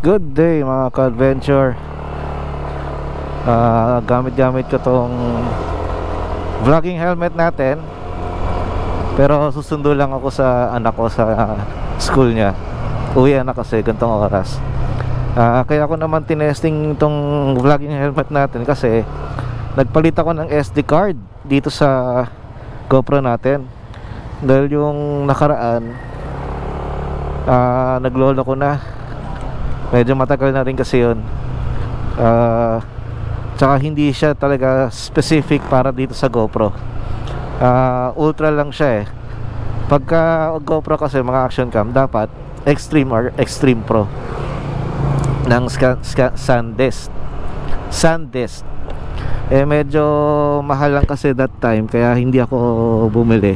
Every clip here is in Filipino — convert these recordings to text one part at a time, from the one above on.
Good day mga ka-adventure. Gamit ko tong vlogging helmet natin, pero susundo lang ako sa anak ko sa school niya. Uwi na kasi gantong oras. Kaya ako naman tinesting tong vlogging helmet natin kasi nagpalit ako ng SD card dito sa GoPro natin. Dahil yung nakaraan naglolo ko na. Medyo matagal na rin kasi yun. Tsaka hindi siya talaga specific para dito sa GoPro. Ultra lang siya eh. Pagka GoPro kasi mga action cam, dapat Extreme or Extreme Pro ng SanDisk. Medyo mahal lang kasi that time, kaya hindi ako bumili.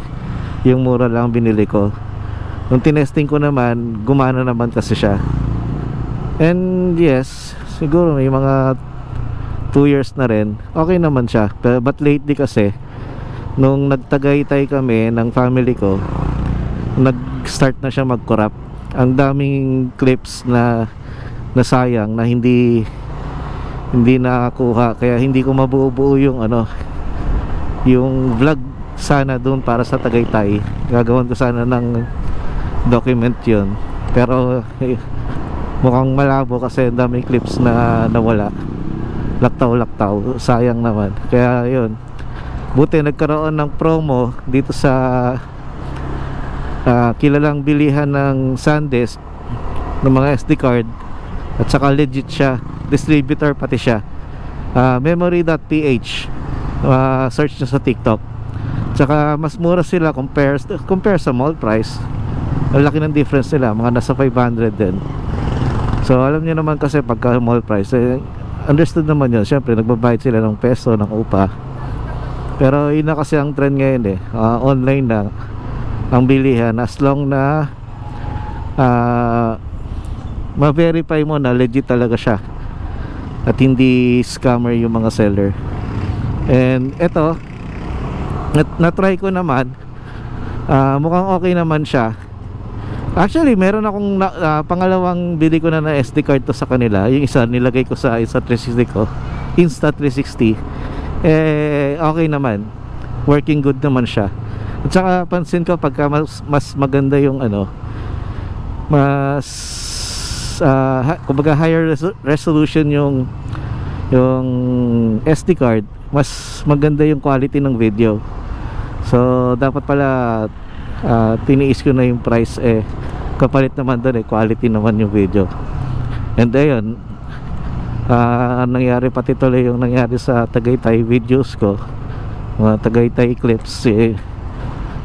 Yung mura lang binili ko. Nung tinesting ko naman, gumana naman kasi siya. And yes, siguro may mga 2 years na rin, okay naman siya. But lately kasi, nung nagtagaytay kami ng family ko, nag-start na siya mag-corrupt. Ang daming clips na nasayang na hindi nakakuha, kaya hindi ko mabuo yung yung vlog sana doon para sa Tagaytay. Gagawin ko sana ng document yun, pero mukhang malabo kasi ang daming clips na nawala. Laktaw, sayang naman. Kaya yun, buti nagkaroon ng promo dito sa kilalang bilihan ng SanDisk ng mga SD card, at saka legit siya, distributor pati siya. Memory.ph, search nyo sa TikTok. Tsaka mas mura sila compare sa mall price. Ang laki ng difference nila, mga nasa 500 din. So alam niyo naman kasi pagka mall price, understood naman yun. Siyempre nagbabayad sila ng peso, ng upa. Pero yun na kasi ang trend ngayon eh. Online na ang bilihan, as long na ma-verify mo na legit talaga siya at hindi scammer yung mga seller. And eto, na-try ko naman, mukhang okay naman siya. Actually, meron akong pangalawang bili ko na SD card to sa kanila. Yung isa nilagay ko sa Insta360 ko, Insta360. Okay naman, working good naman siya. At saka pansin ko pagka mas maganda yung kumbaga higher resolution yung SD card, mas maganda yung quality ng video. So dapat pala tiniis ko na yung price, kapalit naman doon quality naman yung video. And ayun, nangyari pati tuloy yung nangyari sa Tagaytay videos ko, mga Tagaytay clips,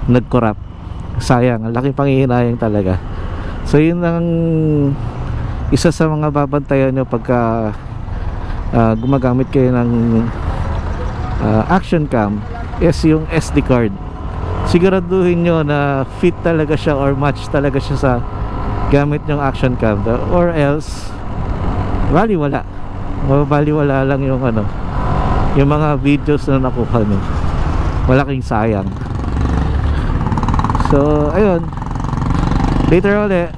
nag-corrupt. Sayang, ang laking panghihinayang talaga. So yun ang isa sa mga babantayan nyo pagka gumagamit kayo ng action cam, is yung SD card. Siguraduhin nyo na fit talaga siya or match talaga siya sa gamit nyong action cam, or else baliwala lang yung yung mga videos na nakuha nyo. Malaking sayang. So ayun, later ulit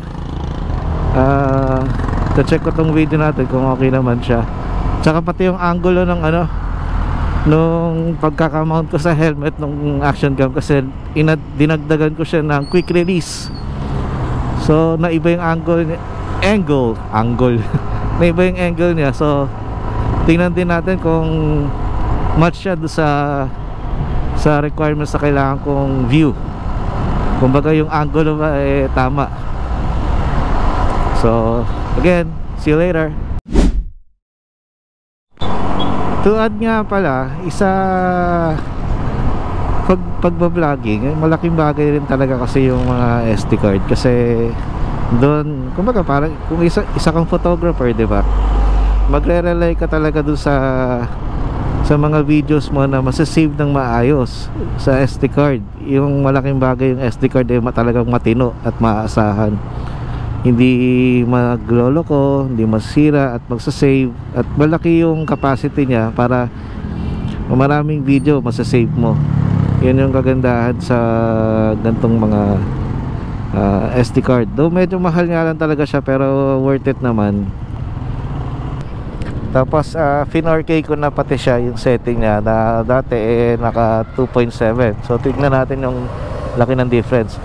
check ko tong video natin kung okay naman siya. Tsaka pati yung angulo ng nung pagkakamount ko sa helmet ng action cam, kasi dinagdagan ko siya ng quick release. So naiba yung angle naiba yung angle niya. So tingnan din natin kung match siya do sa requirements na kailangan kong view. Kumbaga yung angle ba tama. So again, see you later. To add nga pala, pagba-vlogging, malaking bagay rin talaga kasi yung mga SD card, kasi doon, kumbaga parang kung isa kang photographer, di ba? Magre-rely ka talaga doon sa mga videos mo na masasave ng maayos sa SD card. Yung malaking bagay yung SD card talagang matino at maaasahan. Hindi magloloko, hindi masira at magsasave, at malaki yung capacity niya para maraming video masasave mo. Yun yung kagandahan sa gantong mga SD card. Though medyo mahal nga lang talaga siya, pero worth it naman. Tapos fin-4K ko na pati siya yung setting niya na dati naka 2.7. So tignan natin yung laki ng difference.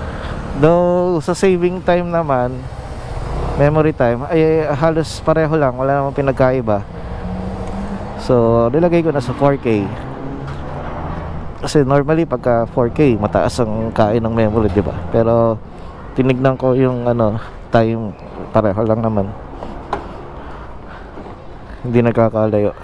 Though sa saving time naman, memory time ay halos pareho lang, wala namang pinagkaiba. So nilagay ko na sa 4K. Kasi normally pagka 4K mataas ang kain ng memory, di ba? Pero tinignan ko yung time, pareho lang naman. Hindi nagkakalayo.